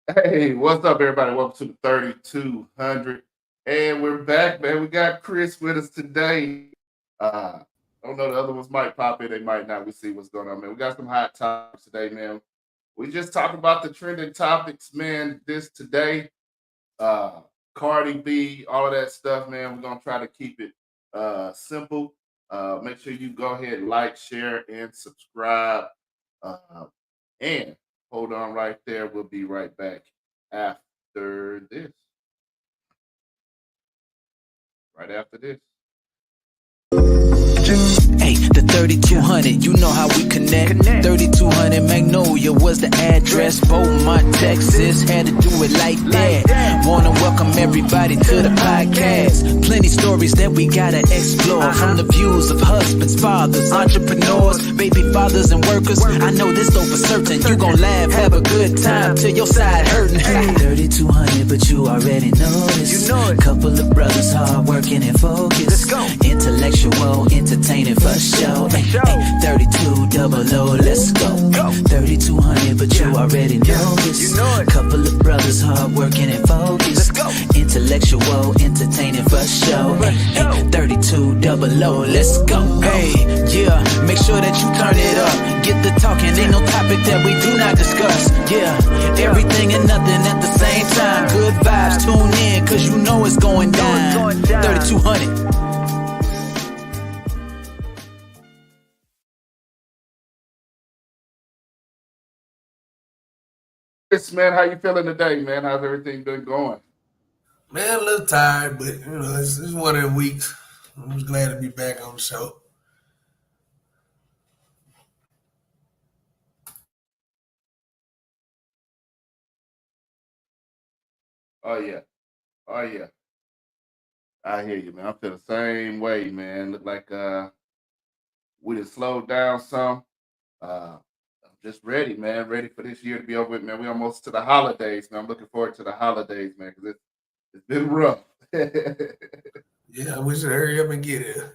Hey, what's up, everybody? Welcome to the 3200. And we're back, man. We got Chris with us today. I don't know, the other ones might pop in, they might not. We see what's going on, man. We got some hot topics today, man. We just talked about the trending topics, man. This today, uh, Cardi B, all of that stuff, man. We're gonna try to keep it simple. Make sure you go ahead, like, share, and subscribe. Uh, and hold on right there. We'll be right back after this. Right after this. Hey, the 3200, you know how we connect. 3200 Magnolia was the address. Beaumont, Texas, had to do it like that. Wanna welcome everybody to the podcast. Plenty stories that we gotta explore. From the views of husbands, fathers, entrepreneurs, baby fathers, and workers. I know this though for certain. You gon' laugh, have a good time till your side hurting. 3200, but you already know this. You know it. Couple of brothers hard working and focused. Let's go. Intellectual, entertaining for show. 32 double O, let's go. 3200, but you already know this. Couple of brothers hard working and focused. Intellectual, entertaining for show. 32 double O, let's go. Hey, yeah, make sure that you turn it up. Get the talking, ain't no topic that we do not discuss. Yeah, everything and nothing at the same time. Good vibes, tune in, cause you know it's going down. 3200. Chris, man, how you feeling today, man? How's everything been going? Man, a little tired, but it's one of the weeks. I'm just glad to be back on the show. Oh yeah. Oh yeah. I hear you, man. I feel the same way, man. Look like we just slowed down some. I'm just ready, man. Ready for this year to be over with, man. We almost to the holidays, man. I'm looking forward to the holidays, man, because it's been rough. Yeah, I wish I'd hurry up and get here.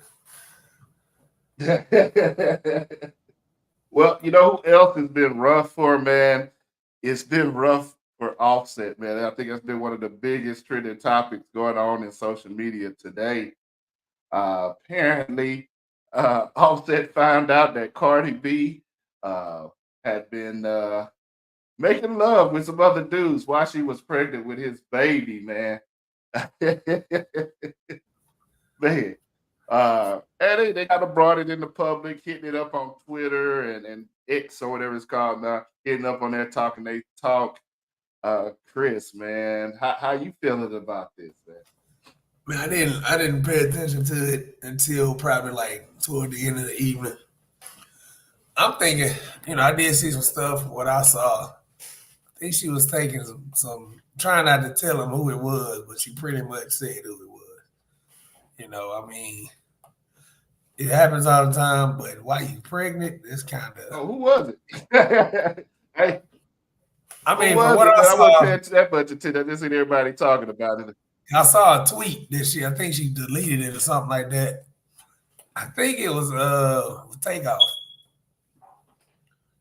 Well, you know who else has been rough for, man? It's been rough for Offset, man. I think that's been one of the biggest trending topics going on in social media today. Apparently, Offset found out that Cardi B uh, had been making love with some other dudes while she was pregnant with his baby, man. Man. And they kind of brought it in the public, hitting it up on Twitter and X or whatever it's called now, hitting up on there talking they talk. Chris, man, how you feeling about this, man? Man, I didn't pay attention to it until probably like toward the end of the evening. I'm thinking, I did see some stuff. What I saw, I think she was taking some trying not to tell him who it was, but she pretty much said who it was. I mean, it happens all the time, but while you pregnant, it's kind of. Oh, who was it? Hey, I who mean, from was what it, I man? I wasn't saw, paying that much attention. I just seen everybody talking about it. I saw a tweet that I think she deleted it or something like that. I think it was takeoff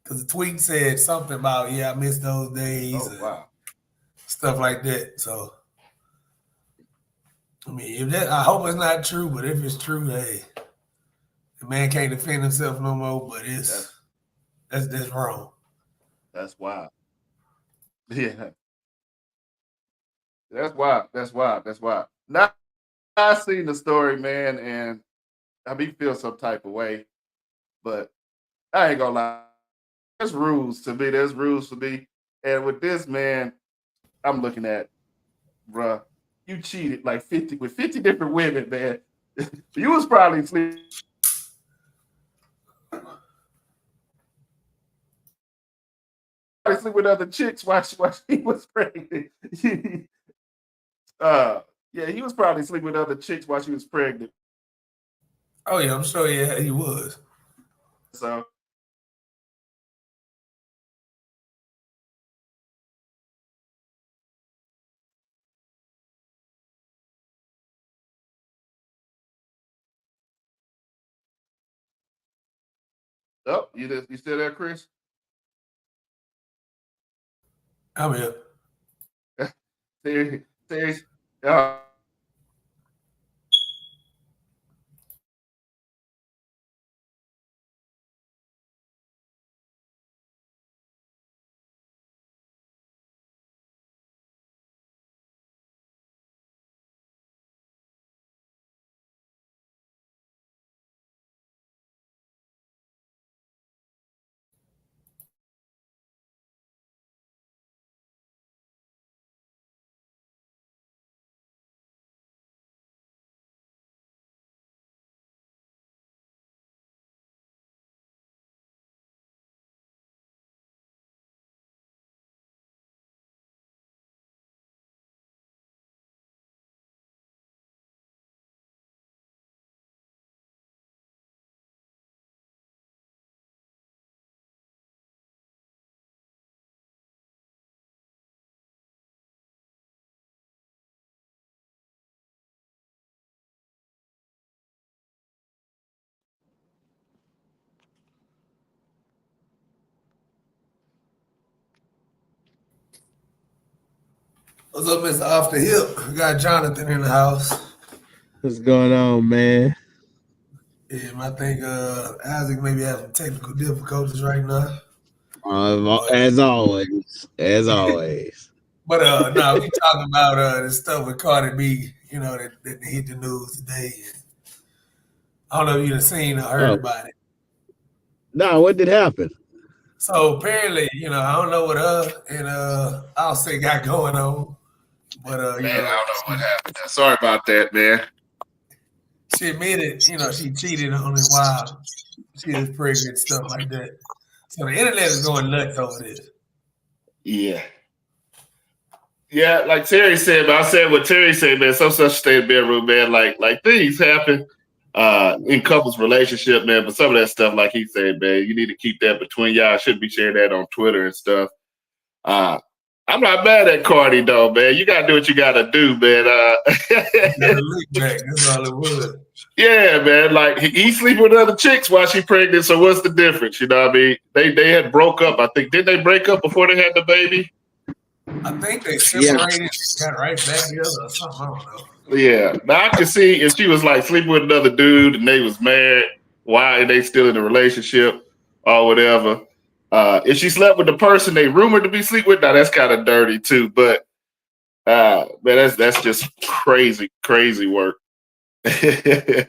because the tweet said something about I miss those days Oh and wow. stuff like that. So I mean, if that I hope it's not true, but if it's true, hey, the man can't defend himself no more. But That's that's wrong. that's wild. Yeah. That's wild. That's wild. That's wild. Now I seen the story, man, and I be feel some type of way, but I ain't gonna lie. There's rules to me. There's rules for me. And with this man, I'm looking at, bruh, you cheated like 50 with 50 different women, man. You was probably sleep with other chicks while she was pregnant. uh, yeah, he was probably sleeping with other chicks while she was pregnant. Oh yeah, I'm sure. Yeah, he was. So, you still there, Chris? I'm here. Serious. Uh, What's up, Mr. Off the Hip? We got Jonathan in the house. What's going on, man? I think Isaac maybe have some technical difficulties right now. But As always, as always. no, we talking about this stuff with Cardi B, that hit the news today. I don't know if you've seen or heard Oh, about it. no, what did happen? So apparently, I don't know what and Offset got going on, but man, I don't know what happened. Sorry about that, man. she admitted, she cheated on him while she was pregnant, stuff like that. So the internet is going nuts over this. Yeah. Yeah, like Terry said, but I said what Terry said, man. Some such stay in bedroom, man. Like things happen in couples relationship, man. But some of that stuff, like he said, man, you need to keep that between y'all. I shouldn't be sharing that on Twitter and stuff. I'm not mad at Cardi though, man. You gotta do what you gotta do, man. That's all it was. Yeah, man. Like he sleep with other chicks while she pregnant. So what's the difference? You know what I mean? They had broke up. I think did they break up before they had the baby? I think they separated, got right back together or something. I don't know. Yeah. Now I can see if she was like sleeping with another dude and they was married, why are they still in a relationship or whatever? If she slept with the person they rumored to be sleep with, now that's kind of dirty too. But man, that's just crazy work. I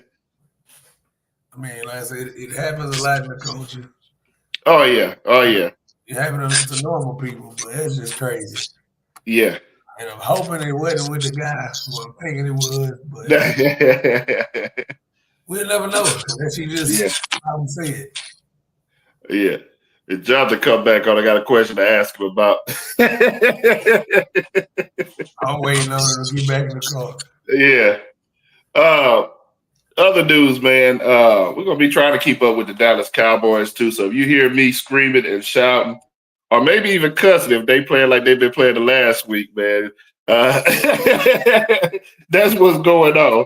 mean, like I said, it happens a lot in the culture. Oh yeah. It happens to normal people, but it's just crazy. Yeah. And I'm hoping it wasn't with the guy who I'm thinking it was, but we'll never know. Unless she just how to say it. Yeah. If Jonathan come back on, I got a question to ask him about. I'm waiting on her to get back in the car. Yeah. Other news, man. We're gonna be trying to keep up with the Dallas Cowboys too. So if you hear me screaming and shouting, or maybe even cussing if they play like they've been playing the last week, man. That's what's going on.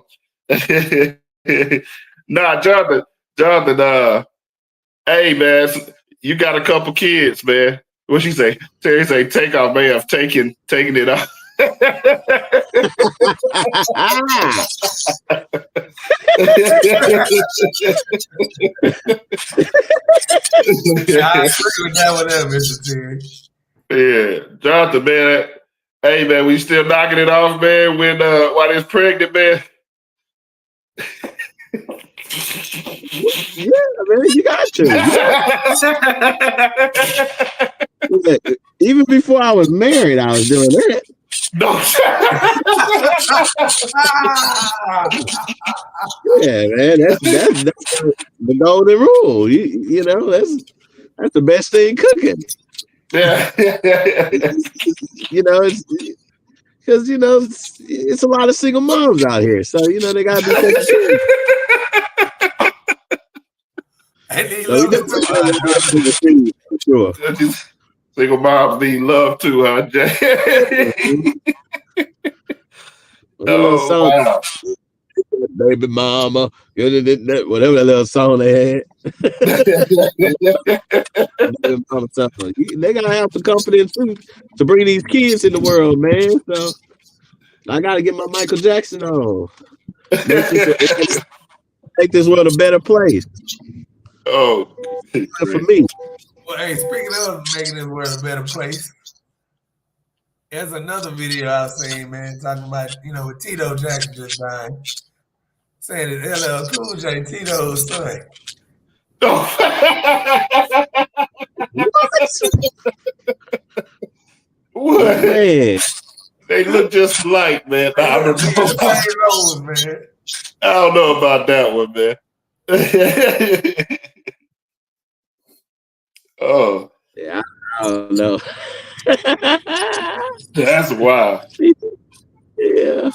Nah, Jonathan, hey man, you got a couple kids, man. What she say? Terry say takeoff may have taken it off. I agree with that one, Mr. Terry. Yeah, Jonathan, man. Hey, man, we still knocking it off, man. When while it's pregnant, man. Yeah, man, you got to. Even before I was married, I was doing that. No. Yeah, man, that's the golden rule. You know, that's the best thing cooking. Yeah. You know, it's because it's a lot of single moms out here, so they gotta be taken care of. So for sure. Single moms need love too, huh, Jay? Wow. Baby mama, whatever that little song they had. They gotta have some confidence too to bring these kids in the world, man. So I gotta get my Michael Jackson on. Make this world a better place. Oh, For me. Well, hey, speaking of making this world a better place, there's another video I was saying, man, talking about, with Tito Jackson just dying. Saying that LL Cool J, Tito's son. What? Man. They look just alike, man. I don't know about that one, man. Oh. Yeah, I don't know. That's wild. Yeah.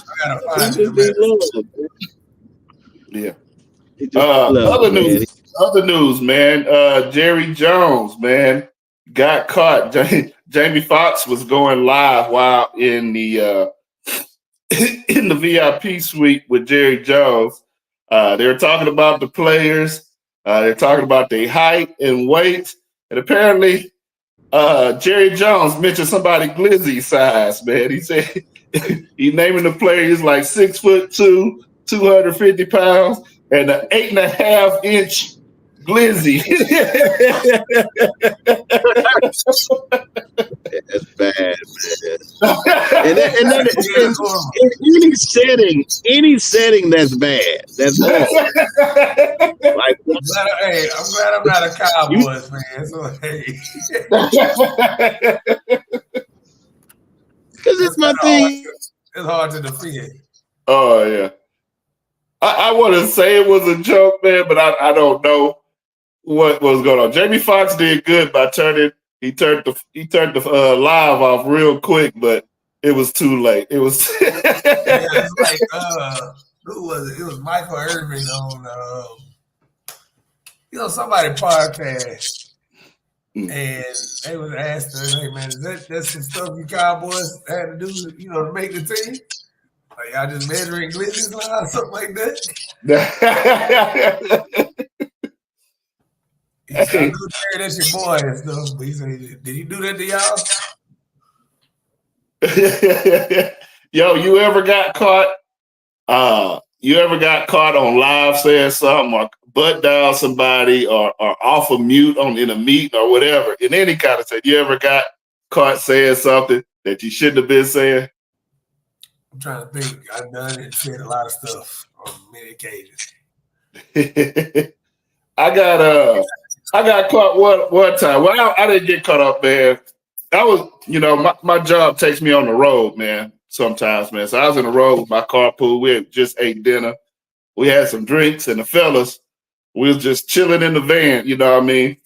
Yeah. Other news, man. Jerry Jones, man, got caught. Jamie Foxx was going live while in the in the VIP suite with Jerry Jones. They were talking about the players. They're talking about their height and weight, and apparently, Jerry Jones mentioned somebody Glizzy size. Man, he said he naming the players like 6'2", 250 pounds, and an 8.5-inch Glizzy. That's bad, man. And any setting that's bad. That's bad. Like, hey, I'm glad I'm not a Cowboys fan. So hey, because it's my thing. It's hard to defend. Oh yeah. I want to say it was a joke, man, but I don't know what was going on. Jamie Foxx did good by turned the live off real quick, but it was too late. It was it's like who was it? It was Michael Irvin on somebody podcast, and they was asked her, "Hey man, that's some stuff you Cowboys had to do, to make the team? Like y'all just measuring glitches or something like that?" He said, "I know Jerry, that's your boy and stuff." But he said, "Did he do that to y'all?" Yo, you ever got caught? You ever got caught on live saying something or butt down somebody or off of mute in a meeting or whatever in any kind of thing? You ever got caught saying something that you shouldn't have been saying? I'm trying to think. I've done and said a lot of stuff on many occasions. I got caught one time. Well, I didn't get caught up, man. I was, my job takes me on the road, man, sometimes, man. So I was in the road with my carpool. We had just ate dinner. We had some drinks, and the fellas, we was just chilling in the van, you know what I mean?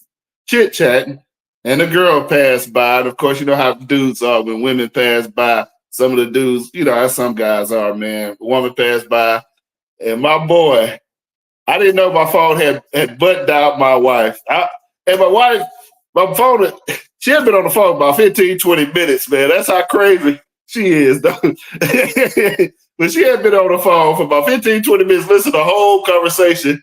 Chit-chatting. And a girl passed by. And, of course, you know how dudes are when women pass by. Some of the dudes, how some guys are, man. A woman passed by. And my boy, I didn't know my phone had butt dialed my wife. And my wife, my phone, she had been on the phone about 15, 20 minutes, man. That's how crazy she is, though. But she had been on the phone for about 15, 20 minutes, listening to the whole conversation.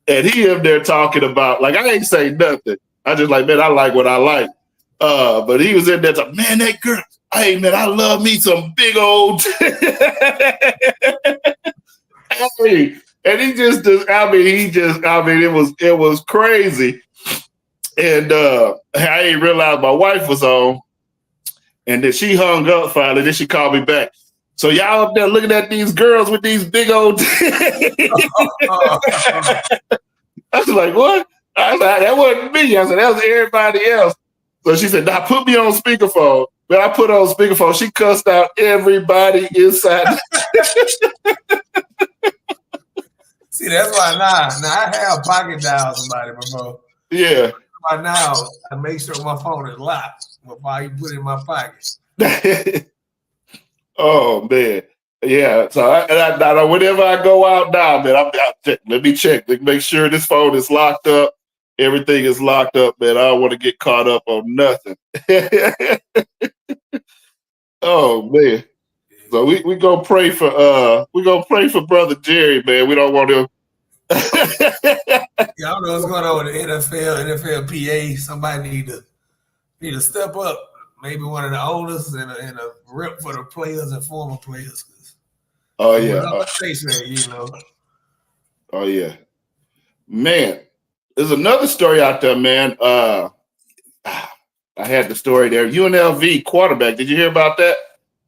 And he up there talking about, like, I ain't say nothing. I just like, man, I like what I like. But he was in there talking, man, that girl, hey, man, I love me some big old. Hey, and it was crazy. And I didn't realize my wife was on. And then she hung up finally. Then she called me back. So y'all up there looking at these girls with these big old. I was like, what? I was like, that wasn't me. I said, that was everybody else. So she said, nah, put me on speakerphone. But I put her on speakerphone. She cussed out everybody inside. See, that's why now I have pocket dial somebody before. Yeah. By now, I make sure my phone is locked before you put it in my pocket. Oh man, yeah. So I whenever I go out now, man, let me check. Let me make sure this phone is locked up. Everything is locked up, man. I don't want to get caught up on nothing. Oh man. So we gonna pray for Brother Jerry, man. We don't want him. Yeah, I don't know what's going on with the NFL PA. Somebody need to step up, maybe one of the oldest and a rip for the players and former players. Oh yeah. Oh yeah. Man, there's another story out there, man. I had the story there. UNLV quarterback. Did you hear about that?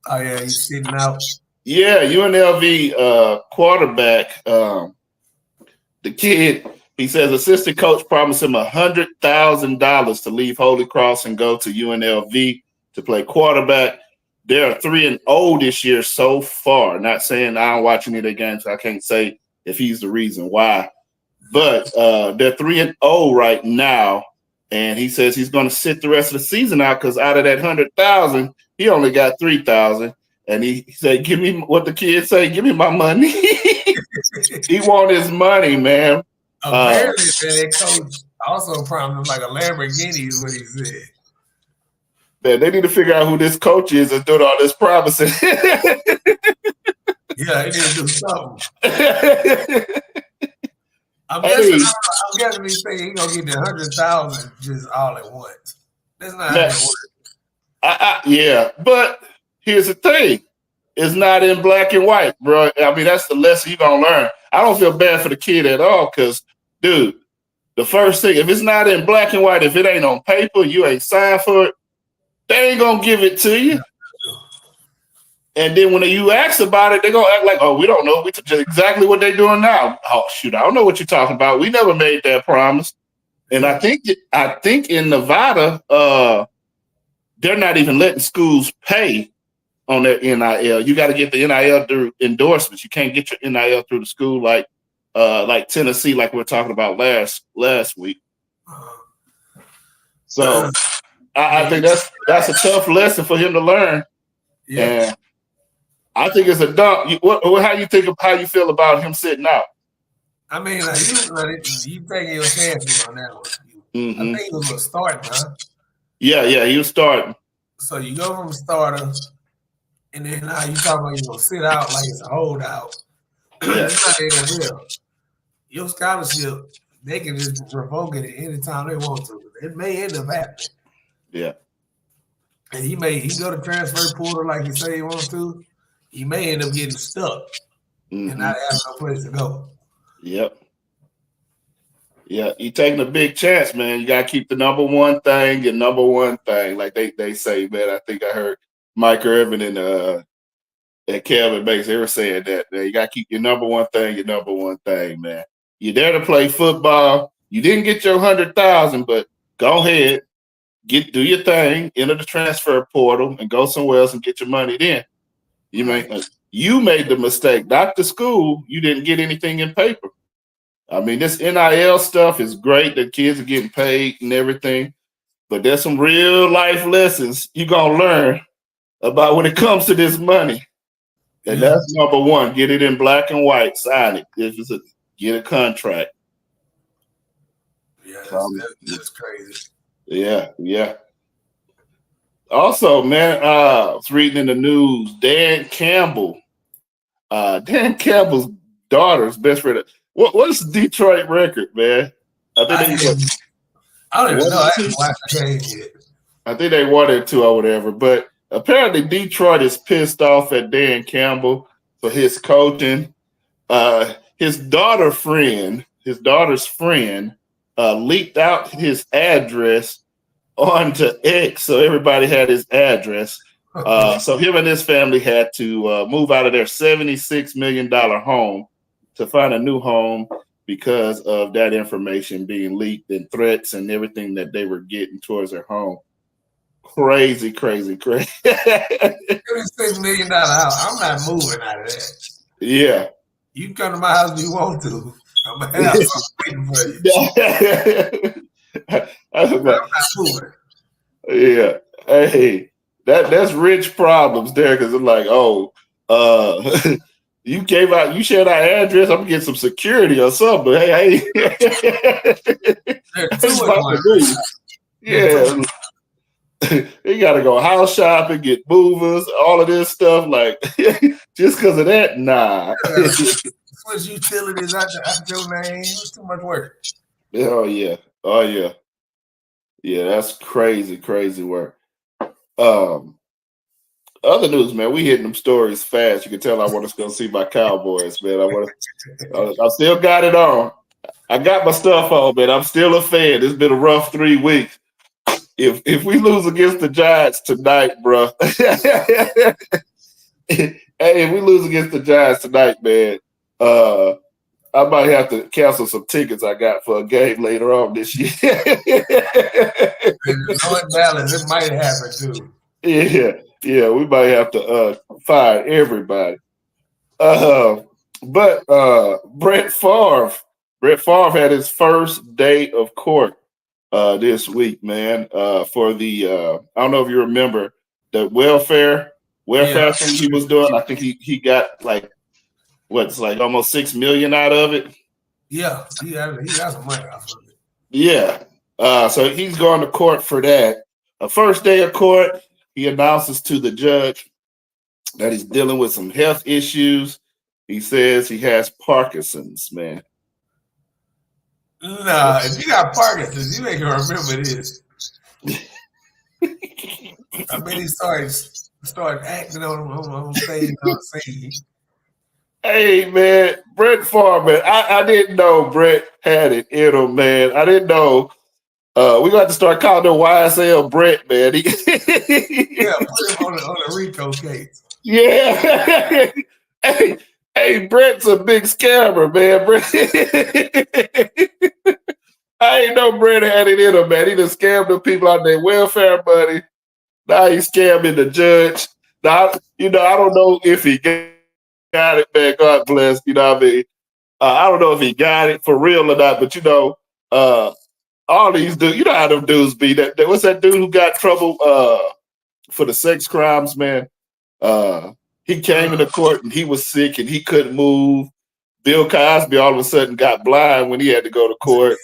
Oh yeah, he's sitting out. Yeah, UNLV quarterback. The kid, he says, assistant coach promised him $100,000 to leave Holy Cross and go to UNLV to play quarterback. They're 3-0 this year so far. Not saying I don't watch any of their games, so I can't say if he's the reason why. But they're 3-0 right now, and he says he's going to sit the rest of the season out because out of that 100,000, he only got 3,000. And he said, "Give me what the kids say. Give me my money." He want his money, man. Apparently, that coach also promised him like a Lamborghini is what he said. Man, they need to figure out who this coach is and doing all this promising. Yeah, he need to do something. I'm guessing he's thinking he's gonna get the 100,000 just all at once. That's not how it works. Yeah, but here's the thing. It's not in black and white, bro. I mean, that's the lesson you're going to learn. I don't feel bad for the kid at all because, dude, the first thing, if it's not in black and white, if it ain't on paper, you ain't signed for it, they ain't going to give it to you. And then when you ask about it, they're going to act like, oh, we don't know. We just exactly what they're doing now. Oh, shoot, I don't know what you're talking about. We never made that promise. And I think in Nevada, they're not even letting schools pay on their NIL. You got to get the NIL through endorsements. You can't get your NIL through the school like Tennessee, like we were talking about last week. So I think that's a tough lesson for him to learn. Yeah. And I think it's a dump. How you feel about him sitting out? I mean, you taking your chances on that one. I think he was a starter, huh? Yeah, he was starting. So you go from starter. And then now you talking about you're gonna sit out like it's a holdout. It's not NFL. Your scholarship, they can just revoke it at any time they want to. It may end up happening. Yeah. And he go to transfer portal like he say he wants to. He may end up getting stuck and not have no place to go. Yep. Yeah, you taking a big chance, man. You gotta keep the number one thing, your number one thing. Like they say, man. I think I heard Mike Irvin and Kevin Bates, they were saying that, man. You gotta keep your number one thing, man. You're there to play football. You didn't get your 100,000, but go ahead, do your thing, enter the transfer portal, and go somewhere else and get your money. Then you made the mistake, not the school. You didn't get anything in paper. I mean, this NIL stuff is great. The kids are getting paid and everything, but there's some real life lessons you're gonna learn about when it comes to this money. And that's number one. Get it in black and white. Sign it. Get a contract. Yeah, that's crazy. Yeah. Also, man, I was reading in the news, Dan Campbell's daughter's best friend. What's the Detroit record, man? I don't even know. I haven't watched the game yet. I think they won it too or whatever. But apparently Detroit is pissed off at Dan Campbell for his coaching. His daughter's friend leaked out his address onto X, so everybody had his address. So him and his family had to move out of their $76 million home to find a new home because of that information being leaked and threats and everything that they were getting towards their home. Crazy. $76 million house. I'm not moving out of that. Yeah. You can come to my house if you want to. I'm gonna have something waiting for you. I'm not moving. Yeah. Hey, that's rich problems there because it's like, you shared our address. I'm gonna get some security or something. But hey. Yeah. You gotta go house shopping, get movers, all of this stuff. Like, just because of that, nah. Switch utilities out your name. It's too much work. Oh yeah. Yeah, that's crazy work. Um, other news, man, we hitting them stories fast. You can tell I want to go see my Cowboys, man. I still got it on. I got my stuff on, man. I'm still a fan. It's been a rough 3 weeks. If we lose against the Giants tonight, bro. Hey, if we lose against the Giants tonight, man, I might have to cancel some tickets I got for a game later on this year. Knowing Dallas, it might happen too. Yeah, we might have to fire everybody. But Brett Favre had his first day of court this week, man. For the I don't know if you remember the welfare thing he was doing. I think he got like what's like almost $6 million out of it. Yeah, he got some money off of it. Yeah. So he's going to court for that. First day of court, he announces to the judge that he's dealing with some health issues. He says he has Parkinson's, man. Nah, if you got Parkinson's, you ain't gonna remember this. I mean, he started acting on stage on stage. Hey, man, Brett Favre, man. I didn't know Brett had it in him, man. I didn't know. We got to start calling him YSL Brett, man. Yeah, put him on the Rico case. Yeah. Hey, Brett's a big scammer, man. I ain't know Brett had it in him, man. He done scammed the people out their welfare money. Now he's scamming the judge. Now, I don't know if he got it, man. God bless. You know what I mean? I don't know if he got it for real or not, but all these dudes, you know how them dudes be. What's that dude who got trouble for the sex crimes, man? He came into court and he was sick and he couldn't move. Bill Cosby all of a sudden got blind when he had to go to court.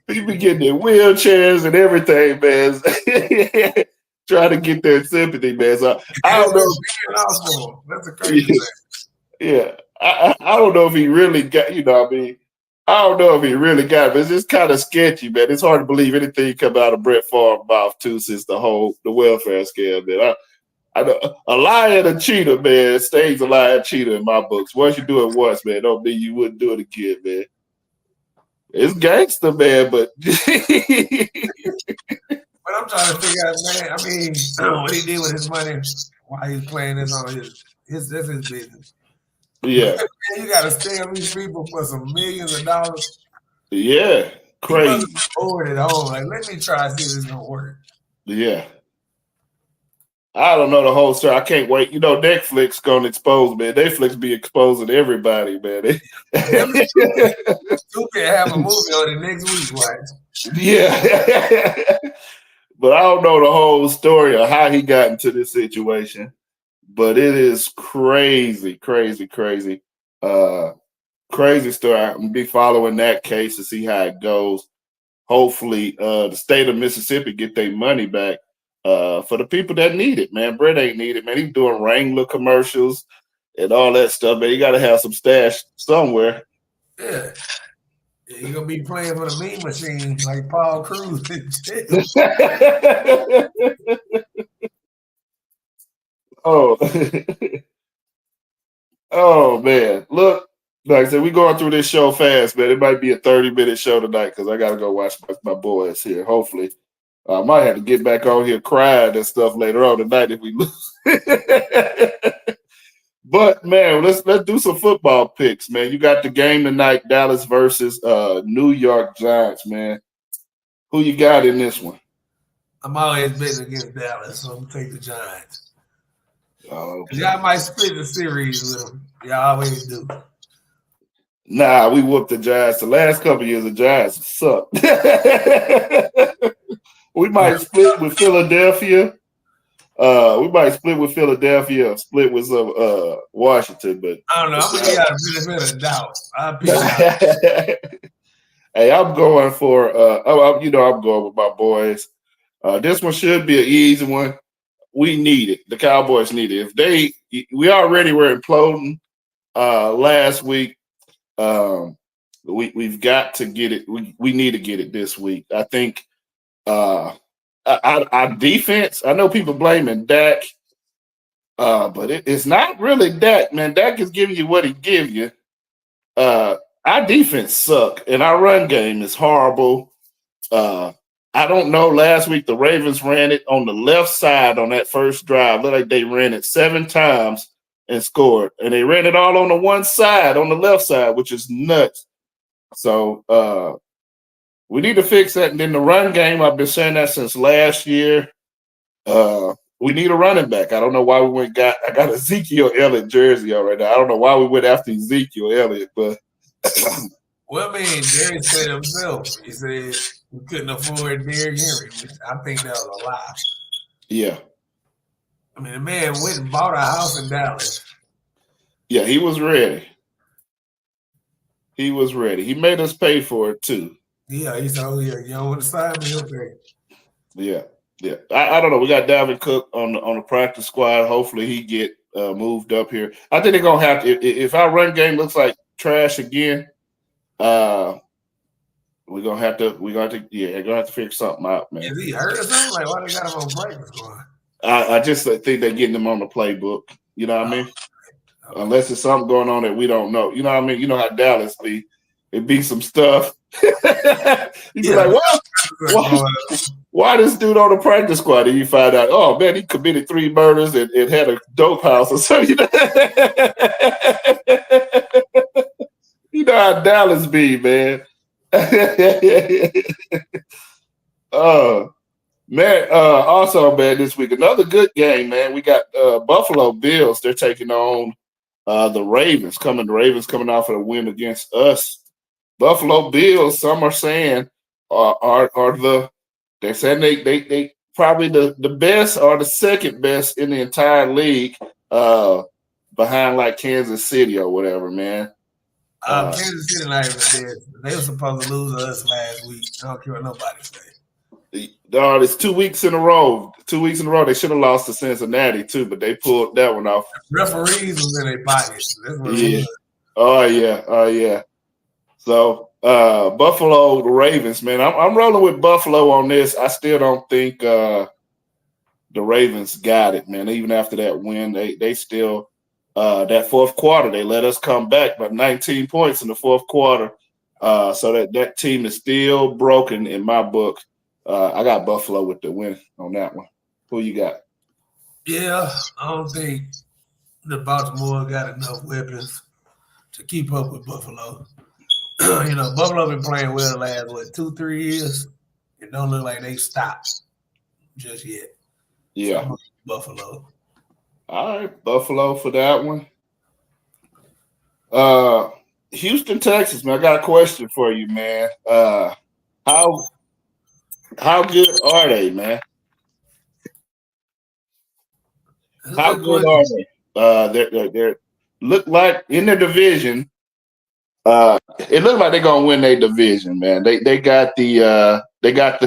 He be getting in wheelchairs and everything, man. Trying to get their sympathy, man. So I don't know. That's a crazy thing. Yeah. I don't know if he really got, what I mean? I don't know if he really got it, but it's just kind of sketchy, man. It's hard to believe anything come out of Brett Favre's mouth, too, since the welfare scam, man. I know a liar and a cheater, man, stays a liar and cheater in my books. Once you do it once, man, don't mean you wouldn't do it again, man. It's gangster, man, but But I'm trying to figure out, man. I mean, what he did with his money while he's playing this on that's his business. Yeah. You got to scam these people for some millions of dollars. Yeah, crazy. He bored at home. Like, let me try to see if this is gonna work. Yeah. I don't know the whole story. I can't wait. Netflix gonna expose, man. Netflix be exposing everybody, man. You can have a movie on it next week, right? Yeah. But I don't know the whole story of how he got into this situation. But it is crazy, crazy, crazy. Crazy story. I'm gonna be following that case to see how it goes. Hopefully, the state of Mississippi get their money back for the people that need it, man. Brett ain't need it, man. He's doing Wrangler commercials and all that stuff, man. You got to have some stash somewhere. Yeah. You're going to be playing for the meme machine like Paul Cruz in jail. Oh, man. Look, like I said, we going through this show fast, man. It might be a 30-minute show tonight because I got to go watch my boys here, hopefully. I might have to get back on here crying and stuff later on tonight if we lose. But man, let's do some football picks, man. You got the game tonight, Dallas versus New York Giants, man. Who you got in this one? I'm always betting against Dallas, so I'm gonna take the Giants. Oh, okay. Y'all might split the series with them. Y'all always do. Nah, we whooped the Giants. The last couple of years, the Giants suck. We might split with Philadelphia. We might split with Philadelphia or split with some Washington, but I don't know. I'm gonna got a benefit of doubt. I'll pick out. Hey, I'm going for I'm going with my boys. This one should be an easy one. We need it. The Cowboys need it. We already were imploding last week. we've got to get it. We need to get it this week. I think our defense. I know people blaming Dak, but it's not really Dak, man. Dak is giving you what he gives you. Our defense suck, and our run game is horrible. I don't know. Last week the Ravens ran it on the left side on that first drive. Looked like they ran it 7 times and scored, and they ran it all on the one side, on the left side, which is nuts. So we need to fix that. And then the run game, I've been saying that since last year. We need a running back. I don't know why we I got Ezekiel Elliott jersey on right now. I don't know why we went after Ezekiel Elliott, but well, man, Jerry said himself. He said we couldn't afford Derrick Henry, which I think that was a lie. Yeah. I mean, the man went and bought a house in Dallas. Yeah, he was ready. He was ready. He made us pay for it too. Yeah, he said, "Oh yeah, you don't want to sign me, okay." Yeah, yeah. I don't know. We got Dalvin Cook on the practice squad. Hopefully, he get moved up here. I think they're gonna have to. If our run game looks like trash again, we're gonna have to. Yeah, they're gonna have to figure something out, man. Is he hurt or something? Like, why they got him on practice squad? I just think they're getting him on the playbook. You know what I mean? Okay. Unless there's something going on that we don't know. You know what I mean? You know how Dallas be. It be some stuff. You be like, why this dude on the practice squad? And you find out, oh man, he committed 3 murders and had a dope house or something. You know how Dallas be, man. Man, also, man, this week, another good game, man. We got Buffalo Bills. They're taking on the Ravens. The Ravens coming off of a win against us. Buffalo Bills, some are saying, they're saying they probably the best or the second best in the entire league, behind like Kansas City or whatever, man. Kansas City not even dead. They were supposed to lose to us last week. I don't care what nobody say. It's 2 weeks in a row. 2 weeks in a row. They should have lost to Cincinnati too, but they pulled that one off. Referees was in their pockets. That's what it was. Oh yeah. So Buffalo, the Ravens, man. I'm rolling with Buffalo on this. I still don't think the Ravens got it, man. Even after that win, they still that fourth quarter, they let us come back by 19 points in the fourth quarter. So that team is still broken in my book. I got Buffalo with the win on that one. Who you got? Yeah, I don't think the Baltimore got enough weapons to keep up with Buffalo. Buffalo been playing well the last 2-3 years. It don't look like they stopped just yet. Yeah, so Buffalo. All right, Buffalo for that one. Houston, Texas, man. I got a question for you, man. How good are they, man? How good are they? They're look like in their division. It looks like they're gonna win their division, man. They got the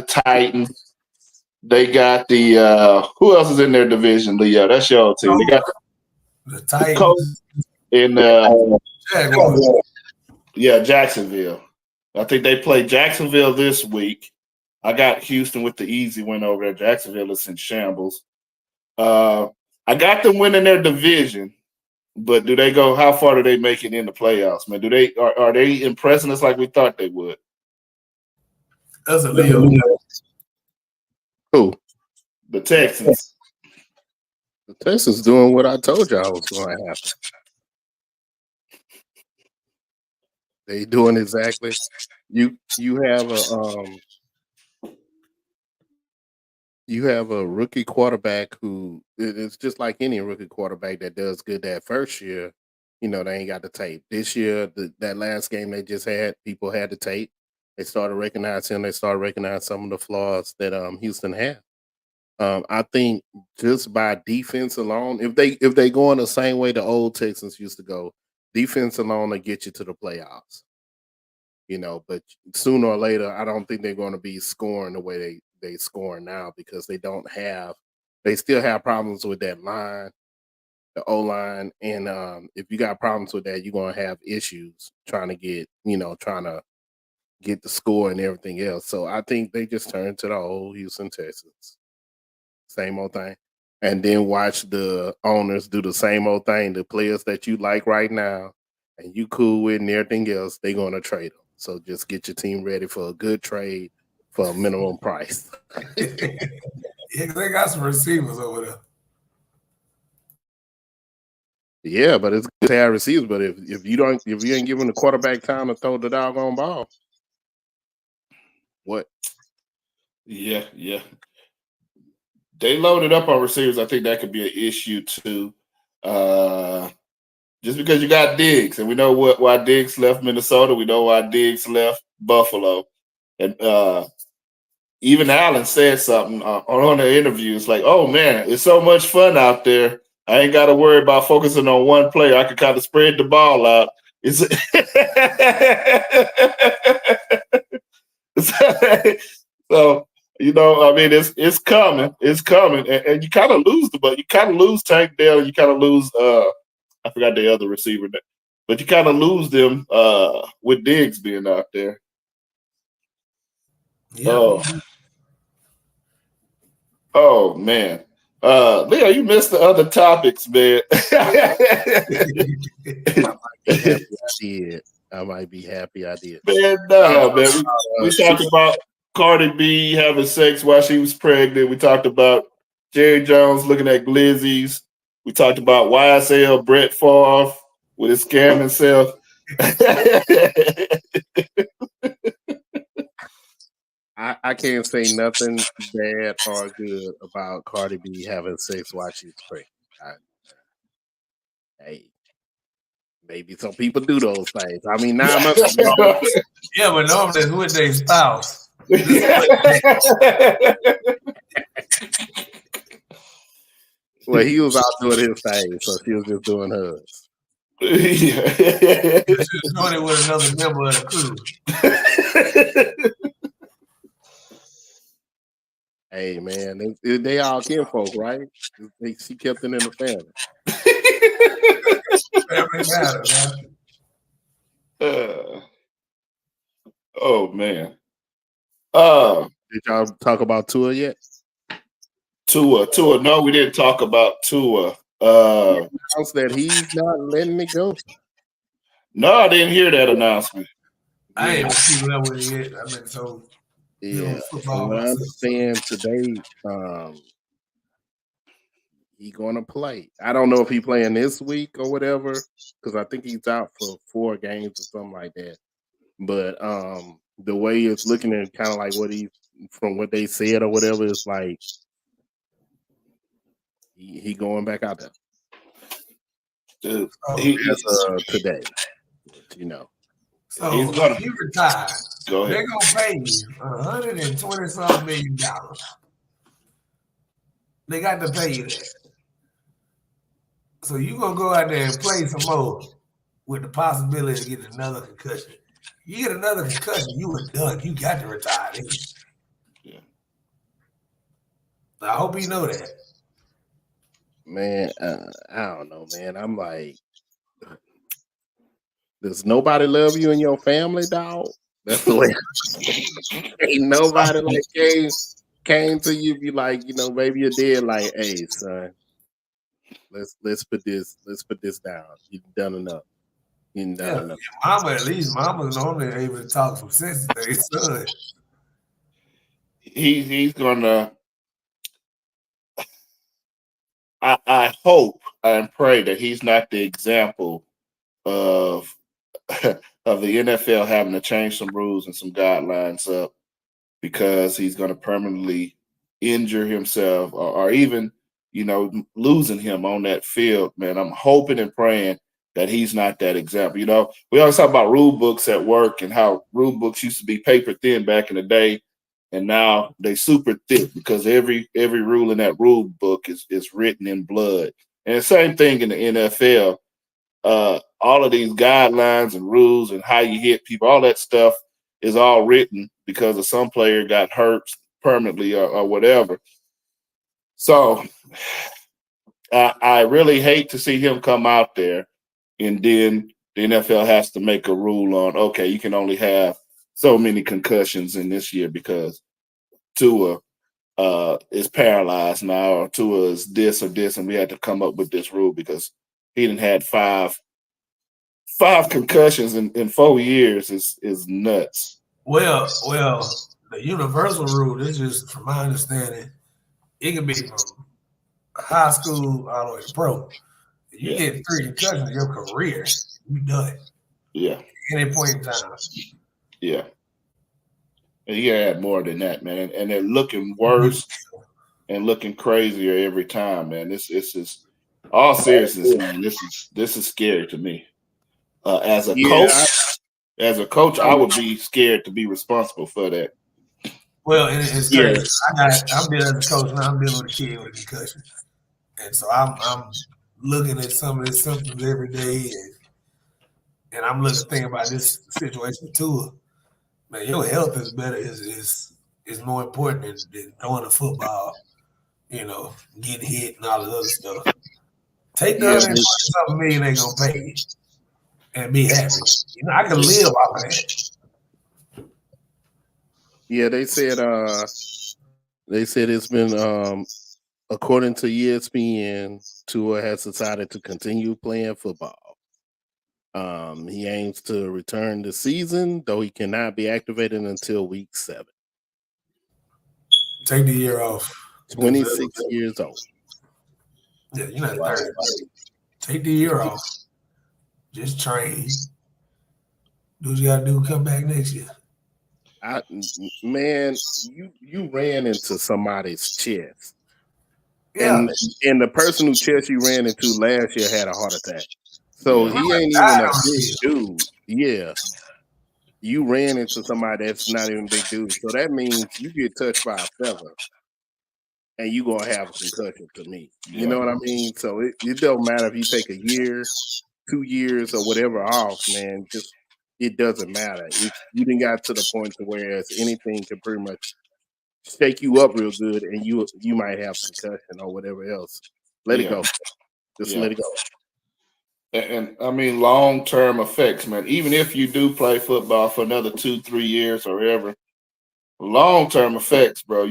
Titans. They got the who else is in their division, Leo? That's your team. They got the Titans in Jacksonville. I think they play Jacksonville this week. I got Houston with the easy win over there. Jacksonville is in shambles. I got them winning their division, but do they go? How far do they make it in the playoffs, man? Are they impressing us like we thought they would? That's a Leo. Who? The Texans. The Texans doing what I told y'all was going to happen. They doing exactly. You have a rookie quarterback who it's just like any rookie quarterback that does good that first year. They ain't got the tape. This year, that last game they just had, people had the tape. They started recognizing him. They started recognizing some of the flaws that Houston had. I think just by defense alone, if they go in the same way the old Texans used to go, defense alone will get you to the playoffs. But sooner or later, I don't think they're going to be scoring the way they score now because they still have problems with that line. the O line, and if you got problems with that, you're gonna have issues trying to get the score and everything else. So I think they just turned to the old Houston Texans, same old thing, and then watch the owners do the same old thing. The players that you like right now and you cool with and everything else, they're gonna trade them. So just get your team ready for a good trade for a minimum price. Yeah, 'cause they got some receivers over there. Yeah, but it's good to have receivers. But if you ain't giving the quarterback time to throw the doggone ball, what? Yeah, yeah. They loaded up on receivers. I think that could be an issue too. Just because you got Diggs, and we know why Diggs left Minnesota, we know why Diggs left Buffalo, and even Allen said something on the interview. It's like, oh man, it's so much fun out there. I ain't got to worry about focusing on one player. I can kind of spread the ball out. It's so I mean, it's coming, and you kind of lose you kind of lose Tank Dell, you kind of lose I forgot the other receiver, but you kind of lose them with Diggs being out there. Yeah. Oh man. Leo, you missed the other topics, man. I might be happy I did. Man, no, man. We talked about Cardi B having sex while she was pregnant. We talked about Jerry Jones looking at glizzies. We talked about YSL Brett Favre with his scamming self. I can't say nothing bad or good about Cardi B having sex while she's pregnant. Hey, maybe some people do those things. I mean, 9 months ago. Yeah, but normally it's with their spouse. Well, he was out doing his thing, so she was just doing hers. She was doing it with another member of the crew. Hey man, they all kinfolk, right? She kept it in the family. Family matters, man. Oh man. Did y'all talk about Tua yet? Tua. No, we didn't talk about Tua. Announced that he's not letting it go. No, I didn't hear that announcement. I ain't even see that one yet. I've been told. Yeah, from what I understand today, he's gonna play. I don't know if he's playing this week or whatever, because I think he's out for 4 games or something like that. But the way it's looking at kind of like from what they said or whatever, it's like he going back out there. Dude, today, So he retired. Go ahead. They're gonna pay you $120-something million. They got to pay you that. So you're gonna go out there and play some more with the possibility of getting another concussion. You get another concussion, you were done. You got to retire. Yeah. I hope you know that. Man, I don't know, man. I'm like, does nobody love you in your family, dog? That's the way. Ain't nobody like came to you, be like, maybe you're dead. Like, hey, son, let's put this down. You've done enough. Enough. Mama, at least mama's normally able to talk some sense to their son. He's gonna. I hope and pray that he's not the example of of the NFL having to change some rules and some guidelines up because he's going to permanently injure himself or even, losing him on that field, man. I'm hoping and praying that he's not that example. We always talk about rule books at work and how rule books used to be paper thin back in the day. And now they super thick because every rule in that rule book is written in blood. And the same thing in the NFL. All of these guidelines and rules and how you hit people, all that stuff is all written because of some player got hurt permanently or whatever. So I really hate to see him come out there, and then the NFL has to make a rule on, okay, you can only have so many concussions in this year because Tua is paralyzed now, or Tua is this or this, and we had to come up with this rule because he didn't had five concussions in 4 years is nuts. Well, the universal rule, this is from my understanding, it can be from high school all the way to pro. If you Yeah, get 3 concussions in your career, you done yeah, at any point in time. yeah. And he had more than that, man, and they're looking You get worse and looking crazier every time, man. This is all seriousness, man. This is scary to me. As a Yeah, coach, I would be scared to be responsible for that. well, and it's yeah, crazy. I'm dealing as a coach now. I'm dealing with a kid with a concussion, and so I'm looking at some of his symptoms every day, and I'm looking thinking about this situation too. Man, your health is better is more important than throwing a football. Getting hit and all the other stuff. Take the yeah. 100 something million they're gonna pay you and be happy. I can live off of that. Yeah, they said it's been according to ESPN, Tua has decided to continue playing football. He aims to return this season, though he cannot be activated until week 7. Take the year off. 26 years old. Yeah, you're not 30. Take the year off. Just train. Do what you gotta do. Come back next year. Man, you ran into somebody's chest. Yeah. And the person whose chest you ran into last year had a heart attack. So Yeah. he ain't I even a don't big see dude. Yeah. You ran into somebody that's not even a big dude. So that means you get touched by a feather and you're gonna have a concussion to me. You know what I mean? So it don't matter if you take a year, 2 years, or whatever off, man. Just it doesn't matter. If you didn't got to the point to where anything can pretty much shake you up real good and you might have concussion or whatever else. Let it Yeah. go. Just Yeah. let it go. And I mean long term effects, man. Even if you do play football for another 2-3 years or whatever, long term effects, bro.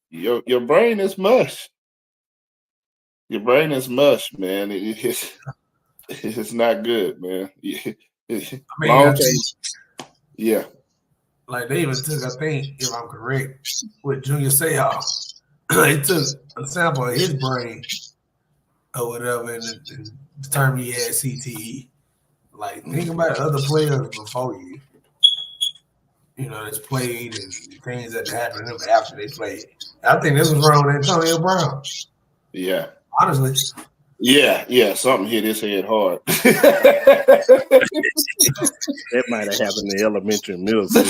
Your brain is mush. Your brain is mush, man. It's not good, man. I mean, Long I term, think yeah, like they even took, I think, if I'm correct, with Junior Seau, they took a sample of his brain or whatever and determined he had CTE. Like, think about other players before you. That's played and things that happened to them after they played. I think this was wrong with Antonio Brown. yeah, Honestly, yeah. Something hit his head hard. That might have happened in elementary and middle school.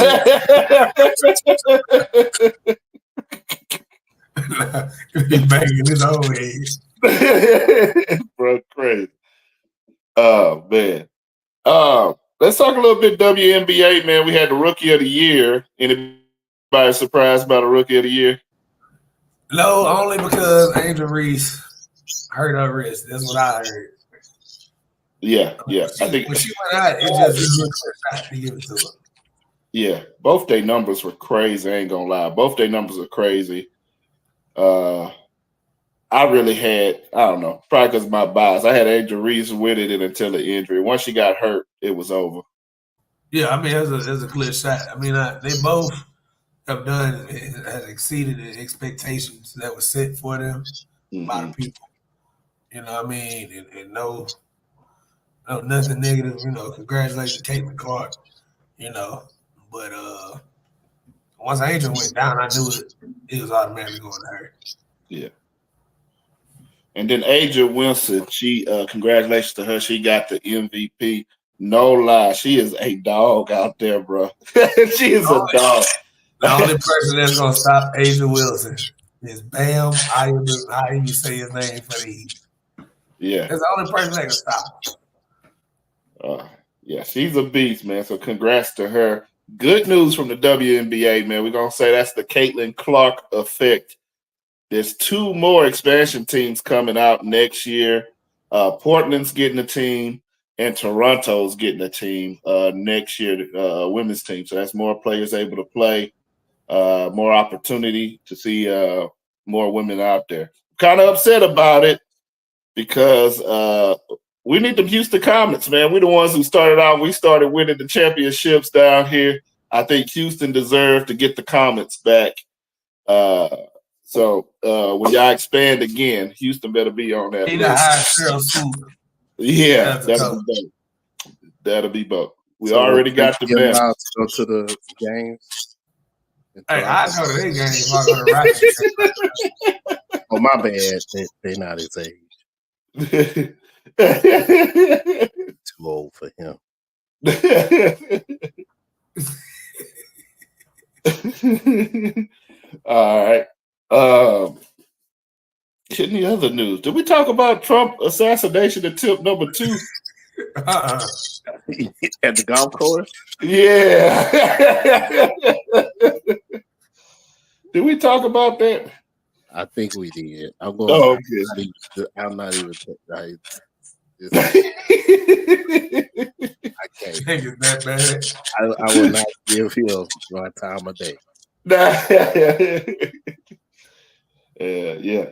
he's banging his own head. Bro, crazy. Oh man. Let's talk a little bit WNBA, man. We had the rookie of the year. Anybody surprised by the rookie of the year? No, only because Angel Reese hurt her wrist. That's what I heard. Yeah. I think When she went out, it just to give it to her. yeah, both their numbers were crazy. I ain't gonna lie. Both their numbers are crazy. I really had, I don't know, probably because of my bias. I had Angel Reese winning it until the injury. Once she got hurt, it was over. Yeah, I mean, there's a clear shot. I mean, they both have done has exceeded the expectations that were set for them by the people. You know what I mean? And no, nothing negative. Congratulations, Caitlin Clark. But once Angel went down, I knew it was automatically going to her. Yeah. And then Aja Wilson, she congratulations to her. She got the MVP. No lie, she is a dog out there, bro. She is a dog. The only person that's gonna stop Aja Wilson is Bam. How you say his name for the Heat? Yeah, that's the only person that can stop him. Yeah, she's a beast, man. So congrats to her. Good news from the WNBA, man. We're gonna say that's the Caitlin Clark effect. There's 2 more expansion teams coming out next year. Portland's getting a team, and Toronto's getting a team next year, women's team. So that's more players able to play, more opportunity to see more women out there. Kind of upset about it because we need them Houston Comets, man. We're the ones who started out. We started winning the championships down here. I think Houston deserved to get the Comets back. So when y'all expand again, Houston better be on that list. Yeah, that'll be both. We already got the best. Go to the games. Hey, I go to their games. I go to Rockets. Oh, my bad. They're not his age. Too old for him. All right. Any other news? Did we talk about Trump assassination attempt number 2? At the golf course? Yeah. Did we talk about that? I think we did. I'm going. I'm not even. I can't. Think it's that bad. I will not give him my time of day. Yeah.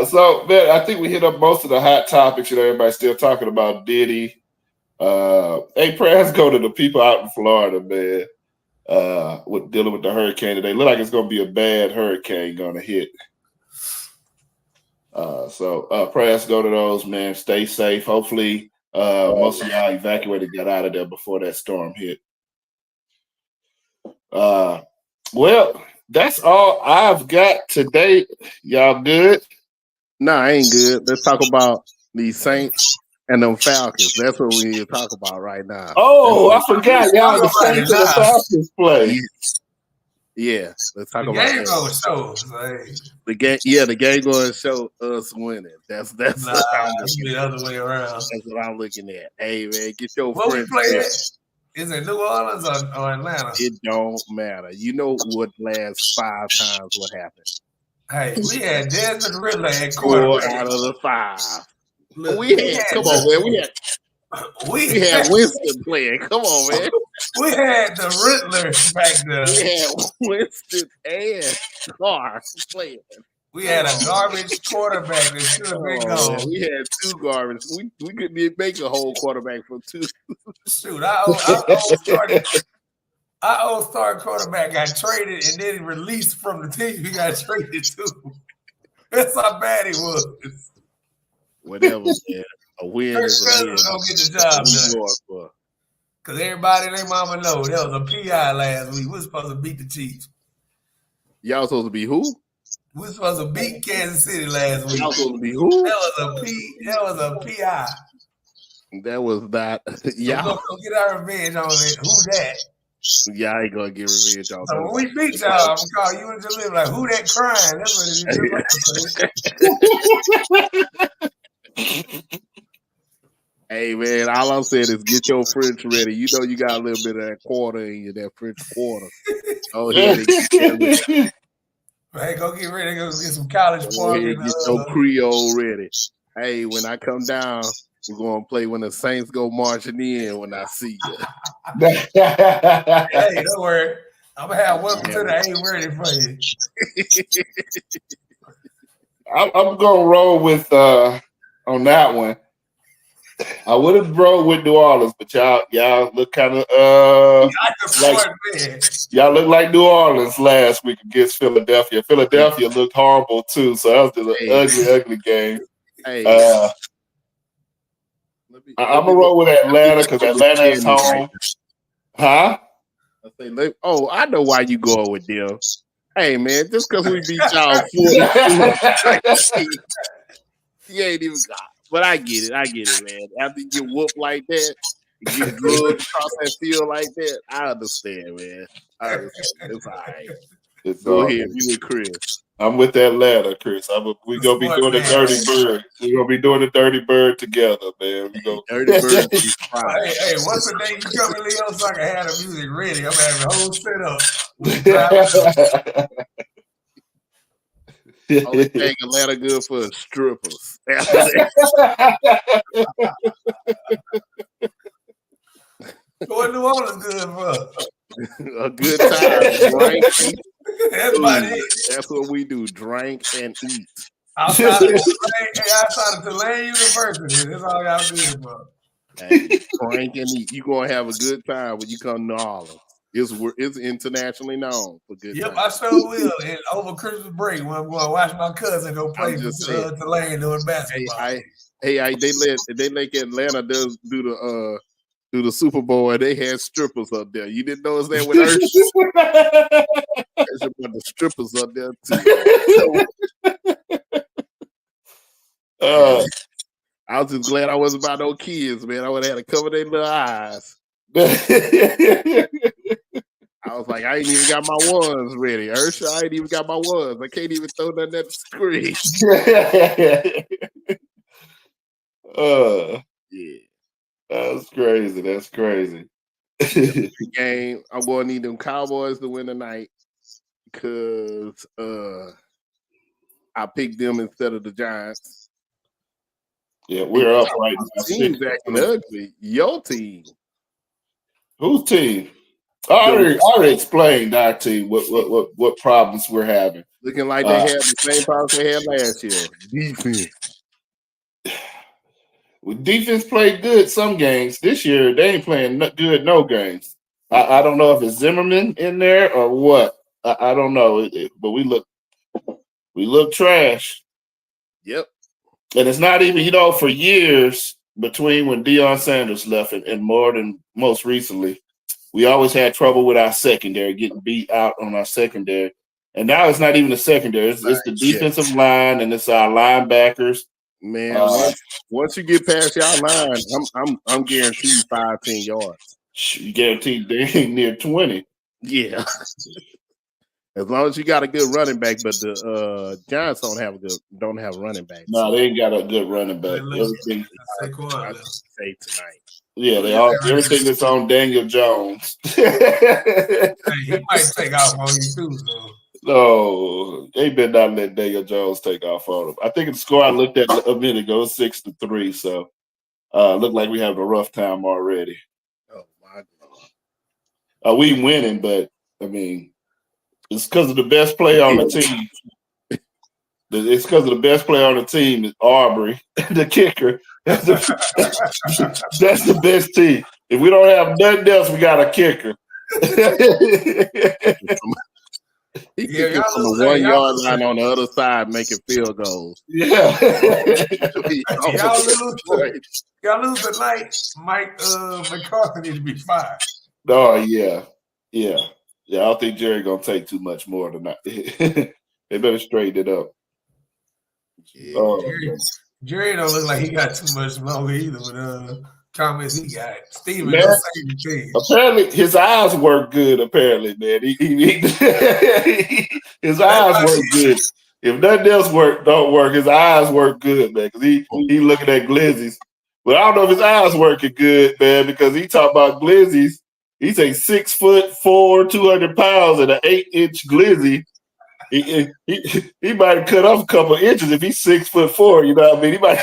So, man, I think we hit up most of the hot topics. Everybody's still talking about Diddy. Hey, prayers go to the people out in Florida, man, with dealing with the hurricane today. Look like it's going to be a bad hurricane going to hit. So prayers go to those, man. Stay safe. Hopefully, most of y'all evacuated, got out of there before that storm hit. Well, that's all I've got today. Y'all good? No, I ain't good. Let's talk about these Saints and them Falcons. That's what we need to talk about right now. Oh, I forgot. Y'all the Saints and the Falcons play. Yeah, let's talk the about game that. Going to show. Like, the game going to show us winning. That's the other way around. That's what I'm looking at. Hey, man, get your what friends. We play at? Is it New Orleans or Atlanta? It don't matter. You know what last 5 times what happened. Hey, we had Desmond Riddler at quarterback. 4 out of the 5. Look, Come on, man. We had Winston playing. Come on, man. We had the Riddler back there. We had Winston and Carr playing. We had a garbage quarterback that should have been gone. We had 2 garbage. We couldn't make a whole quarterback from 2. Shoot, our old starting quarterback got traded and then released from the team he got traded to. That's how bad he was. Whatever, man. A win is a win. Gonna get the job done. Because everybody and their mama know there was a PI last week. We were supposed to beat the Chiefs. Y'all supposed to be who? We were supposed to beat Kansas City last week. Y'all supposed to be who? That was a PI. That was not. Y'all gonna get our revenge on it. Who that? Y'all ain't gonna get revenge on. So when we beat y'all, I'm gonna call you and Jalil like, who that crying? That's what it is. Hey man, all I'm saying is get your French ready. You know you got a little bit of that quarter in you, that French quarter. Oh yeah. Hey, go get ready. Go get some college pork. Get your Creole ready. Hey, when I come down, we're gonna play when the Saints go marching in. When I see you. Hey, don't worry. I'm gonna have welcome to the ain't ready for you. I'm gonna roll with on that one. I would have rolled with New Orleans, but y'all look kind of y'all look like New Orleans last week against Philadelphia. Philadelphia looked horrible too, so that was just an ugly game. Hey, I'm gonna roll with Atlanta because Atlanta is home. Huh? I know why you going with them. Hey man, just because we beat y'all 4, you ain't even got. But I get it, man. After you get whooped like that, you get drugged across that field like that, I understand, man. It's all right. Go ahead, you with Chris. I'm with Atlanta, Chris. We're gonna be doing the dirty bird. We're gonna be doing the dirty bird together, man. We go dirty bird. Hey, what's the day you coming, Leo? So I can have the music ready. I'm having a whole setup. Only thing Atlanta good for is strippers. After that, What New Orleans good for? a good time drinking. That's about it. That's what we do: drink and eat. Outside of Tulane University, that's all y'all good for. Hey, drink and eat. You gonna have a good time when you come to New Orleans. It's internationally known for good Yep, time. I sure will. And over Christmas break, when I'm going to watch my cousin go play I'm for just saying. Tulane doing basketball. They let Atlanta do the Super Bowl and they had strippers up there. You didn't notice that with Ursh? There's a bunch of strippers up there too. I was just glad I wasn't by no kids, man. I would have had to cover their little eyes. I was like, I ain't even got my ones ready. Ursha, I ain't even got my ones. I can't even throw nothing at the screen. Yeah. That's crazy. That's crazy. The game, I'm going to need them Cowboys to win tonight because I picked them instead of the Giants. Yeah, we're up right now. Team's acting ugly. Your team. Whose team? I already explained our team. What problems we're having. Looking like they had the same problems they had last year. Defense. Defense played good some games. This year they ain't playing good no games. I don't know if it's Zimmerman in there or what. I don't know. But we look trash. Yep. And it's not even, for years between when Deion Sanders left and more than most recently, we always had trouble with our secondary, getting beat out on our secondary. And now it's not even the secondary. It's the defensive line and it's our linebackers. Man, once you get past y'all line, I'm guaranteed 5-10 yards. You guaranteed they ain't near 20. Yeah. As long as you got a good running back, but the Giants don't have running backs. No, they ain't got a good running back. Everything say tonight. Yeah, everything that's on Daniel Jones. He might take off on you too, though. No, they better not let Daniel Jones take off on him. I think the score I looked at a minute ago was 6-3. So look like we have a rough time already. Oh my God. We winning, but I mean, it's because of the best player on the team. It's because of the best player on the team is Aubrey, the kicker. That's the best team. If we don't have nothing else, we got a kicker. He kicking from the 1 yard line on the other side, making field goals. Yeah. Y'all lose tonight. Mike McCarthy need to be fired. Oh yeah. I don't think Jerry gonna take too much more tonight. They better straighten it up. Yeah. Jerry don't look like he got too much longer either with comments he got. Steven, don't say anything. Apparently his eyes work good, apparently, man. His eyes work good. If nothing else don't work, his eyes work good, man, because he looking at glizzies. But I don't know if his eyes working good, man, because he talk about glizzies. He's a 6'4", 200 pounds, and an 8-inch glizzy. He might have cut off a couple of inches if he's 6'4". You know what I mean? He might.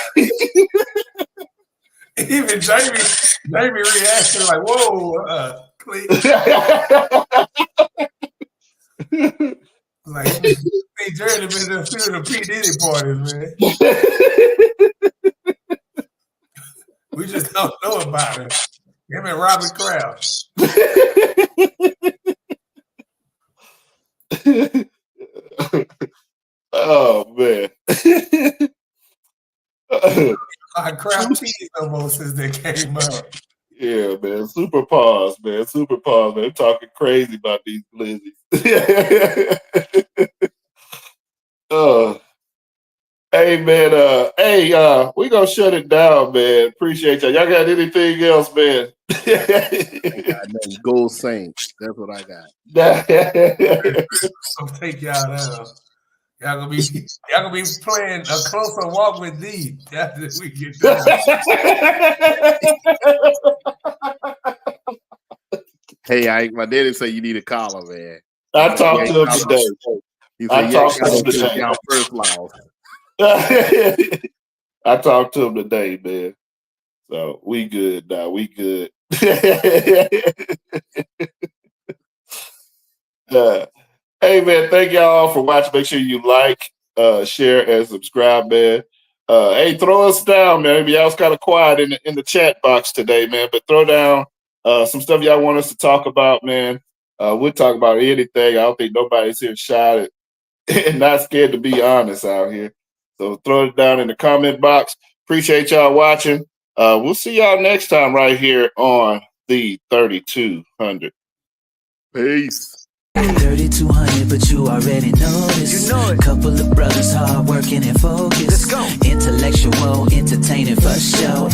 Even Jamie reacted like, "Whoa, Cleet." Like, hey, Jerry been there through the P Diddy parties, man. We just don't know about it. Him and Robert Kraft. Oh man. Kraft teased almost since they came out. Yeah, man. Super pause, man. Super pause, man. Talking crazy about these glizzies. Hey man, we gonna shut it down, man. Appreciate y'all. Y'all got anything else, man? Gold Saints. That's what I got. So take y'all down. Y'all gonna be playing a closer walk with D after we get done. Hey, my daddy said you need a collar, man. I talked to him today. He I said, "Yeah, talked to y'all him took today. y'all first loss." I talked to him today, man. So we good now. We good. Uh, hey man, thank y'all for watching. Make sure you like, share, and subscribe, man. Hey, throw us down, man. Maybe y'all was kind of quiet in the chat box today, man. But throw down some stuff y'all want us to talk about, man. We'll talk about anything. I don't think nobody's here shy and not scared to be honest out here. So throw it down in the comment box. Appreciate y'all watching. We'll see y'all next time right here on the 3200. Peace. 3200, but you already know this. Couple of brothers hard working and focused. Intellectual, entertaining for sure.